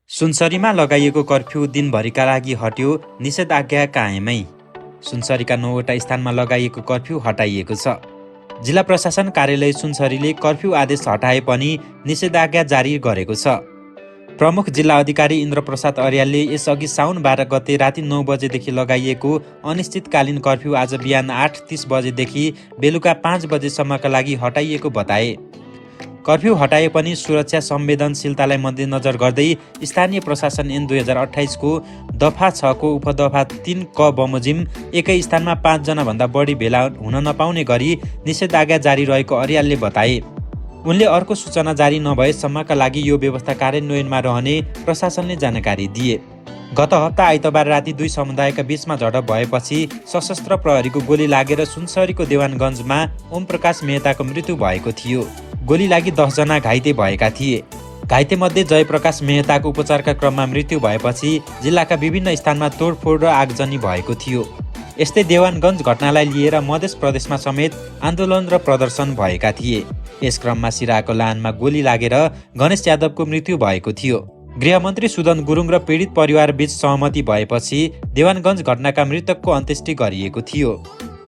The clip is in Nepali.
सुनसरीमा लगाइएको कर्फ्यू दिनभरिका लागि हट्यो, निषेधाज्ञा कायमै। सुनसरीका 9वटा स्थानमा लगाइएको कर्फ्यू हटाइएको छ। जिल्ला प्रशासन कार्यालय सुनसरीले कर्फ्यू आदेश हटाए पनि निषेधाज्ञा जारी गरेको छ। प्रमुख जिल्ला अधिकारी इन्द्रप्रसाद अर्यालले यसअघि साउन 12 गते राति 9 बजेदेखि लगाइएको अनिश्चितकालीन कर्फ्यू आज बिहान 8:30 बजेदेखि बेलुका 5 बजेसम्मका लागि हटाइएको बताए। कर्फ्यू हटाए पनि सुरक्षा संवेदनशीलतालाई मध्यनजर गर्दै स्थानीय प्रशासन ऐन 2028 को दफा 6 को उपदफा 3 क बमोजिम एकै स्थानमा 5 जनाभन्दा बढी भेला हुन नपाउने गरी निषेधाज्ञा जारी रहेको अर्यालले बताए। उनले अर्को सूचना जारी नभएसम्मका लागि यो व्यवस्था कार्यान्वयनमा रहने प्रशासनले जानकारी दिए। गत हप्ता आइतबार राति 2 समुदायका बीचमा झडप भएपछि सशस्त्र प्रहरीको गोली लागेर सुनसरीको देवानगञ्जमा ओमप्रकाश मेहताको मृत्यु भएको थियो। गोली लागि 10 जना घाइते भएका थिए। घाइतेमध्ये जयप्रकाश मेहताको उपचारका क्रममा मृत्यु भएपछि जिल्लाका विभिन्न स्थानमा तोडफोड र आगजनी भएको थियो। यस्तै देवानगञ्ज घटनालाई लिएर मध्य प्रदेशमा समेत आन्दोलन र प्रदर्शन भएका थिए। यस क्रममा सिराहाको लानमा गोली लागेर गणेश यादवको मृत्यु भएको थियो। गृहमन्त्री सुदन गुरुङ र पीडित परिवार बीच सहमति भएपछि देवानगञ्ज घटनाका मृतकको अन्त्येष्टि गरिएको थियो।